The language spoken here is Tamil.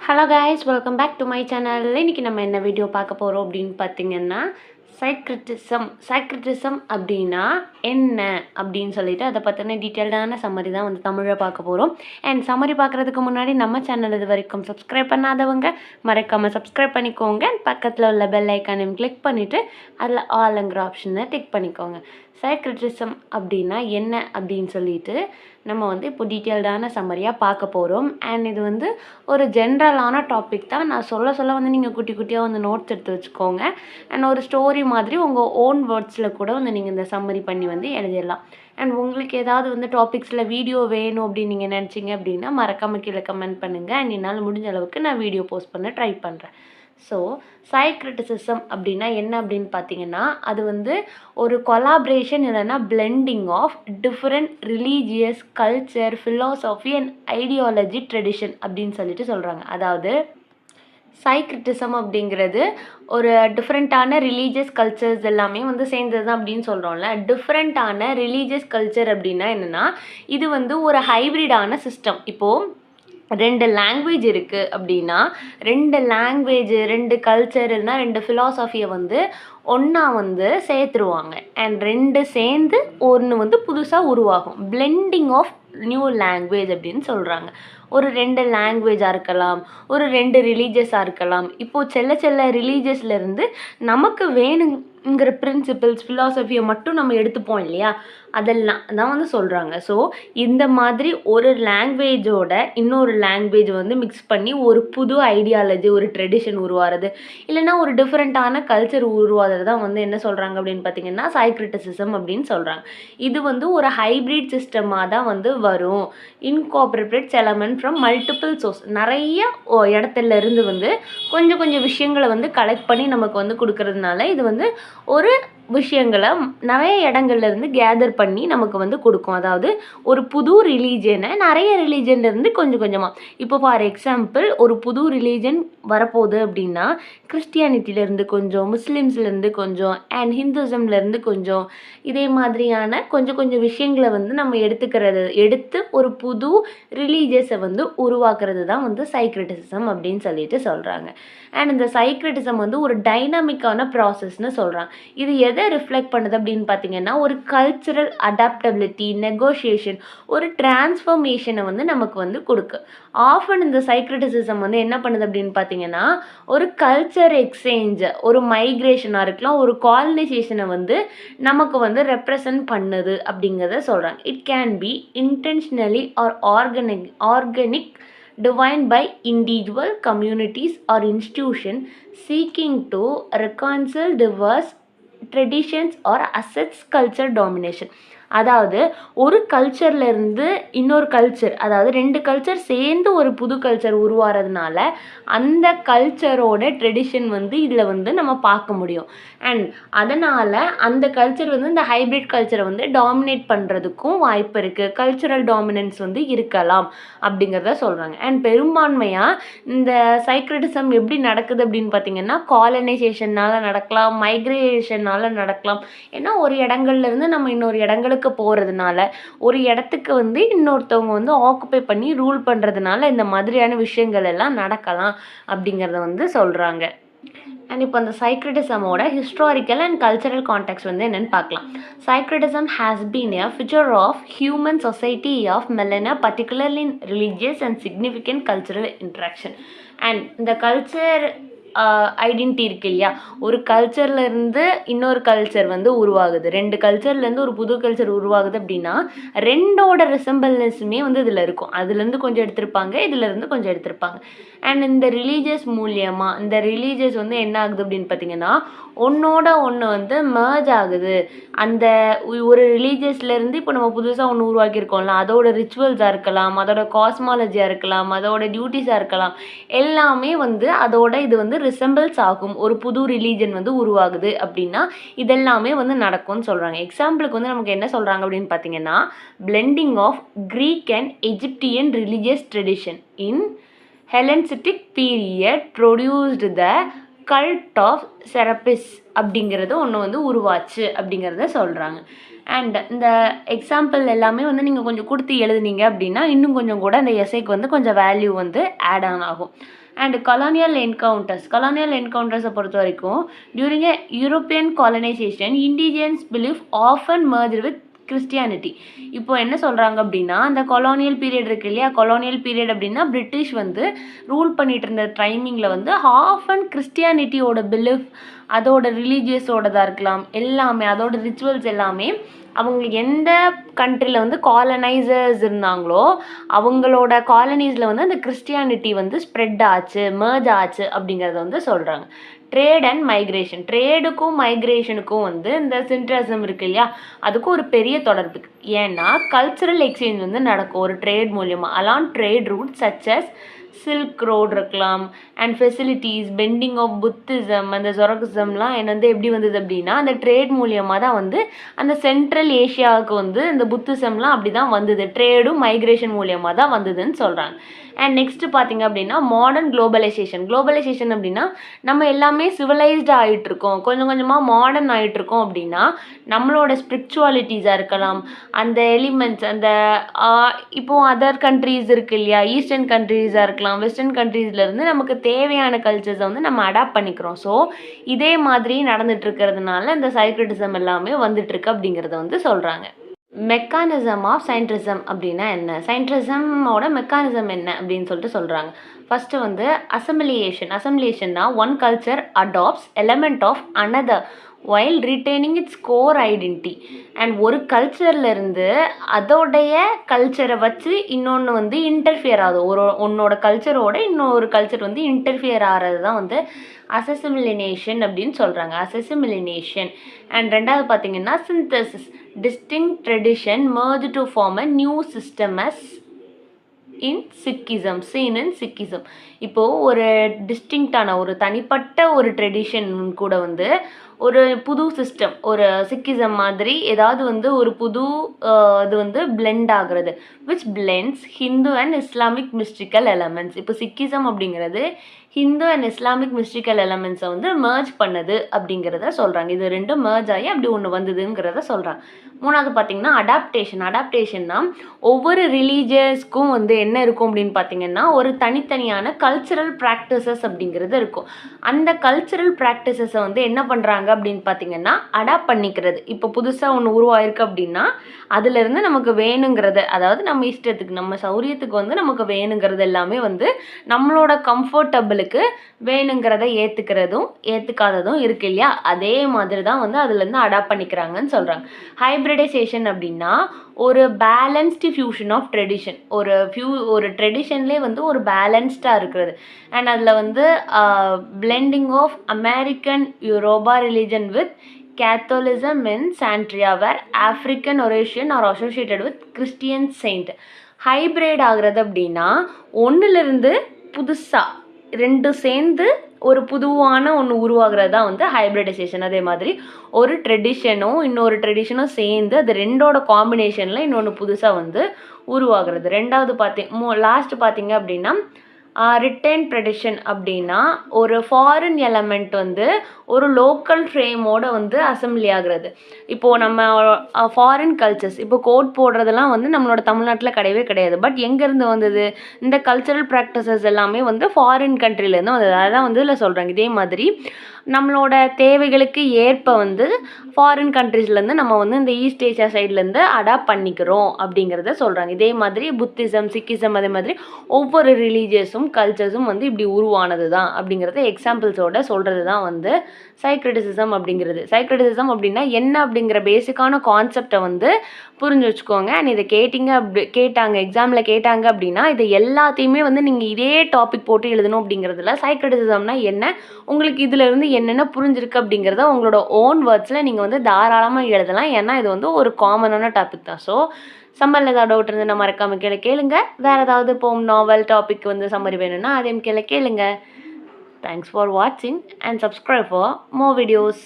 Hello guys, welcome back to my channel. இன்றைக்கி நம்ம என்ன வீடியோ பார்க்க போகிறோம் அப்படின்னு பார்த்தீங்கன்னா, சைக்ரிட்டிசம் அப்படின்னா என்ன அப்படின்னு சொல்லிட்டு அதை பற்றின டீட்டெயில்டான சம்மரி தான் வந்து தமிழில் பார்க்க போகிறோம். அண்ட் சம்மரி பார்க்குறதுக்கு முன்னாடி நம்ம சேனல் இது வரைக்கும் சப்ஸ்கிரைப் பண்ணாதவங்க மறக்காமல் சப்ஸ்கிரைப் பண்ணிக்கோங்க. பக்கத்தில் உள்ள பெல் ஐக்கானையும் கிளிக் பண்ணிவிட்டு அதில் ஆல்ங்கிற ஆப்ஷனை டிக் பண்ணிக்கோங்க. சைக்ரிட்டிசம் அப்படின்னா என்ன அப்படின்னு சொல்லிட்டு நம்ம வந்து இப்போ டீட்டெயில்டான சம்மரியாக பார்க்க போகிறோம். அண்ட் இது வந்து ஒரு ஜென்ரலான டாபிக் தான். நான் சொல்ல வந்து நீங்கள் குட்டி குட்டியாக வந்து நோட்ஸ் எடுத்து வச்சுக்கோங்க. அண்ட் ஒரு ஸ்டோரி மாதிரி உங்கள் ஓன் வேர்ட்ஸில் கூட வந்து நீங்கள் இந்த சம்மரி பண்ணி வந்து எழுதிடலாம். அண்ட் உங்களுக்கு ஏதாவது வந்து டாபிக்ஸில் வீடியோ வேணும் அப்படின்னு நீங்கள் நினச்சிங்க அப்படின்னா மறக்காமல் கீழே கமெண்ட் பண்ணுங்கள். அண்ட் என்னால் முடிஞ்ச அளவுக்கு நான் வீடியோ போஸ்ட் பண்ண ட்ரை பண்ணுறேன். ஸோ சைக்ரிட்டிசிசம் அப்படின்னா என்ன அப்படின்னு பார்த்தீங்கன்னா, அது வந்து ஒரு கொலாபரேஷன் இல்லைன்னா blending of different religious culture philosophy and ideology tradition அப்படின்னு சொல்லிட்டு சொல்கிறாங்க. அதாவது சைக்ரிட்டிசம் அப்படிங்கிறது ஒரு டிஃப்ரெண்ட்டான ரிலீஜியஸ் கல்ச்சர்ஸ் எல்லாமே வந்து சேர்ந்தது தான் அப்படின்னு சொல்கிறோம்ல. டிஃப்ரெண்ட்டான ரிலீஜியஸ் கல்ச்சர் அப்படின்னா என்னென்னா, இது வந்து ஒரு ஹைப்ரிடான சிஸ்டம். இப்போது 2 லாங்குவேஜ் இருக்குது அப்படின்னா 2 லாங்குவேஜ் 2 கல்ச்சர் இல்லைனா 2 ஃபிலாசபியை வந்து ஒன்றா வந்து சேர்த்துருவாங்க. அண்ட் 2 சேர்ந்து ஒன்று வந்து புதுசாக உருவாகும். பிளெண்டிங் ஆஃப் நியூ லாங்குவேஜ் அப்படின்னு சொல்கிறாங்க. ஒரு 2 லாங்குவேஜாக இருக்கலாம், ஒரு 2 ரிலீஜியஸாக இருக்கலாம். இப்போது செல்ல ரிலீஜியஸ்லேருந்து நமக்கு வேணுங்கிற பிரின்சிபிள்ஸ் ஃபிலாசபியை மட்டும் நம்ம எடுத்துப்போம் இல்லையா, அதெல்லாம் தான் வந்து சொல்கிறாங்க. ஸோ இந்த மாதிரி ஒரு லாங்குவேஜோட இன்னொரு லாங்குவேஜ் வந்து மிக்ஸ் பண்ணி ஒரு புது ஐடியாலஜி ஒரு ட்ரெடிஷன் உருவாகிறது இல்லைன்னா ஒரு டிஃப்ரெண்ட்டான கல்ச்சர் உருவாகிறது தான் வந்து என்ன சொல்கிறாங்க அப்படின்னு பார்த்தீங்கன்னா சைக்ரிட்டிசிசம் அப்படின்னு சொல்கிறாங்க. இது வந்து ஒரு ஹைப்ரிட் சிஸ்டமாக தான் வந்து வரும். Incorporates element from multiple source, நிறைய இடத்துல இருந்து வந்து கொஞ்சம் விஷயங்களை வந்து கலெக்ட் பண்ணி நமக்கு வந்து கொடுக்கறதுனால இது வந்து ஒரு விஷயங்களை நிறைய இடங்கள்லேருந்து கேதர் பண்ணி நமக்கு வந்து கொடுக்கும். அதாவது ஒரு புது ரிலீஜனை நிறைய ரிலீஜன்லேருந்து கொஞ்சமாக, இப்போ ஃபார் எக்ஸாம்பிள் ஒரு புது ரிலீஜன் வரப்போகுது அப்படின்னா கிறிஸ்டியானிட்டிலேருந்து கொஞ்சம், முஸ்லீம்ஸ்லேருந்து கொஞ்சம், அண்ட் ஹிந்துசம்லேருந்து கொஞ்சம், இதே மாதிரியான கொஞ்சம் விஷயங்களை வந்து நம்ம எடுத்து ஒரு புது ரிலீஜியஸை வந்து உருவாக்குறது தான் வந்து சைக்ரிட்டிசிசம் அப்படின்னு சொல்லிட்டு சொல்கிறாங்க. அண்ட் இந்த சைக்ரிட்டிசம் வந்து ஒரு டைனாமிக்கான ப்ராசஸ்ன்னு சொல்கிறாங்க. இது எதை ரிஃப்ளெக்ட் பண்ணுது அப்படின்னு பார்த்தீங்கன்னா, ஒரு கல்ச்சுரல் அடாப்டபிலிட்டி, நெகோஷியேஷன், ஒரு டிரான்ஸ்ஃபர்மேஷனை வந்து நமக்கு வந்து கொடுக்கு. ஆஃபன் இந்த சைக்ரிட்டிசிசம் வந்து என்ன பண்ணுது அப்படின்னு பார்த்தீங்கன்னா, ஒரு கல்ச்சர் எக்ஸ்சேஞ்ச், ஒரு மைக்ரேஷனாக இருக்கலாம், ஒரு காலனைசேஷனை வந்து நமக்கு வந்து ரெப்ரசன்ட் பண்ணுது அப்படிங்கிறத சொல்கிறாங்க. It can be intentionally or organic defined by individual communities or institutions seeking to reconcile diverse traditions or assets culture domination. அதாவது ஒரு கல்ச்சர்லேருந்து இன்னொரு கல்ச்சர், அதாவது 2 கல்ச்சர் சேர்ந்து ஒரு புது கல்ச்சர் உருவாகிறதுனால அந்த கல்ச்சரோட ட்ரெடிஷன் வந்து இதில் வந்து நம்ம பார்க்க முடியும். அண்ட் அதனால் அந்த கல்ச்சர் வந்து இந்த ஹைப்ரிட் கல்ச்சரை வந்து டாமினேட் பண்ணுறதுக்கும் வாய்ப்பு இருக்குது. கல்ச்சுரல் டாமினன்ஸ் வந்து இருக்கலாம் அப்படிங்கிறத சொல்கிறாங்க. அண்ட் பெரும்பான்மையாக இந்த சைக்ரிட்டிசம் எப்படி நடக்குது அப்படின்னு பார்த்தீங்கன்னா, காலனைசேஷனால் நடக்கலாம், மைக்ரேஷனால் நடக்கலாம். ஏன்னா ஒரு இடங்கள்லேருந்து நம்ம இன்னொரு இடங்களுக்கு போகிறதுனால, ஒரு இடத்துக்கு வந்து இன்னொருத்தவங்க வந்து ஆக்குப்பை பண்ணி ரூல் பண்ணுறதுனால இந்த மாதிரியான விஷயங்கள் எல்லாம் நடக்கலாம் அப்படிங்கிறத வந்து சொல்கிறாங்க. அண்ட் இப்போ அந்த சைக்ரிட்டிசமோட ஹிஸ்டாரிக்கல் அண்ட் கல்ச்சரல் கான்டெக்ட் வந்து என்னென்னு பார்க்கலாம். Syncretism has been a feature of human society of millennia, particularly in religious and significant cultural interaction. And இந்த கல்ச்சர் ஐடென்டிட்டி இருக்கு இல்லையா, ஒரு கல்ச்சர்லேருந்து இன்னொரு கல்ச்சர் வந்து உருவாகுது, 2 கல்ச்சர்லேருந்து ஒரு புது கல்ச்சர் உருவாகுது அப்படின்னா 2ஓட ரிசம்பிள்னஸுமே வந்து இதில் இருக்கும். அதுலேருந்து கொஞ்சம் எடுத்திருப்பாங்க, இதுலேருந்து கொஞ்சம் எடுத்திருப்பாங்க. அண்ட் இந்த ரிலீஜியஸ் மூலியமாக இந்த ரிலீஜியஸ் வந்து என்ன ஆகுது அப்படின்னு பார்த்தீங்கன்னா, ஒன்றோட ஒன்று வந்து மர்ஜ் ஆகுது. அந்த ஒரு ரிலீஜியஸ்லேருந்து இப்போ நம்ம புதுசாக ஒன்று உருவாக்கியிருக்கோம்ல, அதோட ரிச்சுவல்ஸாக இருக்கலாம், அதோட காஸ்மாலஜியாக இருக்கலாம், அதோட டியூட்டிஸாக இருக்கலாம், எல்லாமே வந்து அதோட இது வந்து ரிசம்பிள்ஸ் ஆகும். ஒரு புது ரிலீஜன் வந்து உருவாகுது அப்படின்னா இதெல்லாமே வந்து நடக்கும்னு சொல்கிறாங்க. எக்ஸாம்பிளுக்கு வந்து நமக்கு என்ன சொல்கிறாங்க அப்படின்னு பார்த்தீங்கன்னா, blending of Greek and Egyptian religious tradition in Hellenistic period produced the cult of Serapis அப்படிங்கிறது ஒன்று வந்து உருவாச்சு அப்படிங்கிறத சொல்கிறாங்க. அண்ட் இந்த எக்ஸாம்பிள் எல்லாமே வந்து நீங்கள் கொஞ்சம் கொடுத்து எழுதுனீங்க அப்படின்னா இன்னும் கொஞ்சம் கூட அந்த எஸ்ஸேக்கு வந்து கொஞ்சம் வேல்யூ வந்து ஆட் ஆன் ஆகும். அண்ட் கொலோனியல் என்கவுண்டர்ஸை பொறுத்த வரைக்கும் during a European colonization indigenous belief often merge with Christianity. இப்போ என்ன சொல்கிறாங்க அப்படின்னா அந்த கொலோனியல் பீரியட் இருக்கு இல்லையா, கொலோனியல் பீரியட் அப்படின்னா பிரிட்டிஷ் வந்து ரூல் பண்ணிட்டு இருந்த டைமிங்கில் வந்து ஹாஃப் அண்ட் கிறிஸ்டியானிட்டியோட பிலீஃப், அதோட ரிலீஜியஸோடதாக இருக்கலாம், எல்லாமே அதோட ரிச்சுவல்ஸ் எல்லாமே அவங்க எந்த கண்ட்ரியில் வந்து காலனைசர்ஸ் இருந்தாங்களோ அவங்களோட காலனிஸில் வந்து அந்த கிறிஸ்டியானிட்டி வந்து ஸ்ப்ரெட் ஆச்சு, மர்ஜ் ஆச்சு அப்படிங்கிறத வந்து சொல்கிறாங்க. ட்ரேட் அண்ட் மைக்ரேஷன், ட்ரேடுக்கும் மைக்ரேஷனுக்கும் வந்து இந்த சின்ட்ரசம் இருக்கு இல்லையா, அதுக்கும் ஒரு பெரிய தொடர்பு. ஏன்னா கல்ச்சுரல் எக்ஸ்சேஞ்ச் வந்து நடக்கும் ஒரு ட்ரேட் மூலியமாக. Along trade route such as Silk Road இருக்கலாம் and facilities, blending of Buddhism, அந்த ஜொரகிசம்லாம் வந்து எப்படி வந்தது அப்படின்னா அந்த ட்ரேட் மூலியமாக தான் வந்து அந்த சென்ட்ரல் ஏஷியாவுக்கு வந்து இந்த புத்திசம்லாம் அப்படி தான் வந்தது, ட்ரேடும் மைக்ரேஷன் மூலியமாக தான் வந்ததுன்னு சொல்கிறாங்க. அண்ட் நெக்ஸ்ட்டு பார்த்திங்க அப்படின்னா மாடர்ன் குளோபலைசேஷன் அப்படின்னா நம்ம எல்லாமே சிவிலைஸ்டாக ஆகிட்டுருக்கோம், கொஞ்சம் கொஞ்சமாக மாடர்ன் ஆகிட்டுருக்கோம் அப்படின்னா நம்மளோட ஸ்பிரிச்சுவாலிட்டிஸாக இருக்கலாம், அந்த எலிமெண்ட்ஸ் அந்த இப்போது அதர் கண்ட்ரீஸ் இருக்குது இல்லையா, ஈஸ்டர்ன் கண்ட்ரீஸாக இருக்கலாம், வெஸ்டர்ன் கண்ட்ரீஸ்லேருந்து நமக்கு தேவையான கல்ச்சர்ஸை வந்து நம்ம அடாப்ட் பண்ணிக்கிறோம். ஸோ இதே மாதிரி நடந்துட்டு இருக்கிறதுனால இந்த சைக்ரிட்டிசம் எல்லாமே வந்துட்டுருக்கு அப்படிங்கிறத வந்து சொல்கிறாங்க. மெக்கானிசம் ஆஃப் சயின்டிசம் அப்படின்னா என்ன, சயின்டிசமோட மெக்கானிசம் என்ன அப்படின்னு சொல்லிட்டு சொல்கிறாங்க. ஃபஸ்ட்டு வந்து அசமிலியேஷன்னா one culture adopts element of another while retaining its core identity. And ஒரு கல்ச்சர்லேருந்து அதோடைய கல்ச்சரை வச்சு இன்னொன்று வந்து இன்டர்ஃபியர் ஆகுது, உன்னோட கல்ச்சரோட இன்னொரு கல்ச்சர் வந்து இன்டர்ஃபியர் ஆகிறது தான் வந்து அசசிமிலினேஷன் அப்படின்னு சொல்கிறாங்க, அசசிமிலினேஷன். அண்ட் ரெண்டாவது பார்த்திங்கன்னா synthesis, distinct tradition merged to form a new system as in Sikhism. இப்போது ஒரு டிஸ்டிங்க்டான ஒரு தனிப்பட்ட ஒரு ட்ரெடிஷன் கூட வந்து ஒரு புது சிஸ்டம், ஒரு சிக்கிசம் மாதிரி ஏதாவது வந்து ஒரு புது இது வந்து பிளெண்ட் ஆகிறது, which blends Hindu and Islamic mystical elements. இப்போ சிக்கிசம் அப்படிங்கிறது ஹிந்து அண்ட் இஸ்லாமிக் மிஸ்டிக்கல் எலமெண்ட்ஸை வந்து மர்ஜ் பண்ணுது அப்படிங்கிறத சொல்கிறாங்க. இது ரெண்டும் மர்ஜ் ஆகி அப்படி ஒன்று வந்ததுங்கிறத சொல்கிறாங்க. மூணாவது பார்த்திங்கன்னா அடாப்டேஷன்னா ஒவ்வொரு ரிலீஜியஸ்க்கும் வந்து என்ன இருக்கும் அப்படின்னு பார்த்திங்கன்னா ஒரு தனித்தனியான கல்ச்சுரல் ப்ராக்டிசஸ் அப்படிங்கிறது இருக்கும். அந்த கல்ச்சுரல் ப்ராக்டிசஸை வந்து என்ன பண்ணுறாங்க அப்படின்னு பார்த்திங்கன்னா அடாப்ட் பண்ணிக்கிறது. இப்போ புதுசாக ஒன்று உருவாயிருக்கு அப்படின்னா அதுலேருந்து நமக்கு வேணுங்கிறது, அதாவது நம்ம இஷ்டத்துக்கு நம்ம சௌரியத்துக்கு வந்து நமக்கு வேணுங்கிறது எல்லாமே வந்து நம்மளோட கம்ஃபர்டபுளுக்கு வேணுங்கிறத ஏற்றுக்கிறதும் ஏற்றுக்காததும் இருக்கு இல்லையா, அதே மாதிரி தான் வந்து அதுலேருந்து அடாப்ட் பண்ணிக்கிறாங்கன்னு சொல்கிறாங்க. ஹைப்ரிடைசேஷன் அப்படின்னா ஒரு பேலன்ஸ்டு ஃபியூஷன் ஆஃப் ட்ரெடிஷன், ஒரு ட்ரெடிஷன்லேயே வந்து ஒரு பேலன்ஸ்டாக இருக்கிறது. அண்ட் அதில் வந்து blending of American Europa religion with Catholicism in Santria where African origin are associated with Christian saint. Hybrid ஆகிறது அப்படின்னா ஒன்றுலேருந்து புதுசாக ரெண்டு சேர்ந்து ஒரு புதுவான ஒன்று உருவாகிறது தான் வந்து ஹைப்ரிடைசேஷன். அதே மாதிரி ஒரு ட்ரெடிஷனும் இன்னொரு ட்ரெடிஷனும் சேர்ந்து அது ரெண்டோட காம்பினேஷனில் இன்னொன்று புதுசாக வந்து உருவாகிறது. ரெண்டாவது லாஸ்ட் பார்த்திங்க அப்படின்னா ரிட்டைன் ட்ரெடிஷன் அப்படின்னா ஒரு ஃபாரின் எலமெண்ட் வந்து ஒரு லோக்கல் ஃப்ரேமோடு வந்து அசம்பிளி ஆகிறது. இப்போது நம்ம ஃபாரின் கல்ச்சர்ஸ், இப்போ கோட் போடுறதெல்லாம் வந்து நம்மளோட தமிழ்நாட்டில் கிடையவே கிடையாது. பட் எங்கேருந்து வந்தது, இந்த கல்ச்சரல் ப்ராக்டிசஸ் எல்லாமே வந்து ஃபாரின் கண்ட்ரிலேருந்து வந்தது. அதான் வந்து இதில் சொல்கிறாங்க. இதே மாதிரி நம்மளோட தேவைகளுக்கு ஏற்ப வந்து ஃபாரின் கண்ட்ரீஸ்லேருந்து நம்ம வந்து இந்த ஈஸ்ட் ஏஷியா சைட்லேருந்து அடாப்ட் பண்ணிக்கிறோம் அப்படிங்கிறத சொல்கிறாங்க. இதே மாதிரி புத்திசம், சிக்கிசம், அதே மாதிரி ஒவ்வொரு ரிலீஜியஸும் கல்ச்சர்ஸும் வந்து இப்படி உருவானது தான் அப்படிங்கிறத எக்ஸாம்பிள்ஸோட சொல்கிறது தான் வந்து சைக்ரிட்டிசிசம் அப்படிங்கிறது. சைக்ரிட்டிசிசம் அப்படின்னா என்ன அப்படிங்கிற பேசிக்கான கான்செப்டை வந்து புரிஞ்சு வச்சுக்கோங்க. அண்ட் இதை கேட்டாங்க எக்ஸாமில் கேட்டாங்க அப்படின்னா இதை எல்லாத்தையுமே வந்து நீங்கள் இதே டாபிக் போட்டு எழுதணும் அப்படிங்கிறதுல சைக்ரிட்டிசிசம்னா என்ன, உங்களுக்கு இதில் இருந்து என்னென்ன புரிஞ்சிருக்கு அப்படிங்கிறத உங்களோட ஓன் வேர்ட்ஸில் நீங்கள் வந்து தாராளமாக எழுதலாம். ஏன்னா இது வந்து ஒரு காமனான டாபிக் தான். ஸோ சம்மரில் ஏதாவது டவுட் இருந்துன்னா மறக்காமல் கேளுங்க. வேறு ஏதாவது போம் நாவல் டாபிக் வந்து சம்மரி வேணும்னா அதையும் கேளுங்க. Thanks for watching and subscribe for more videos.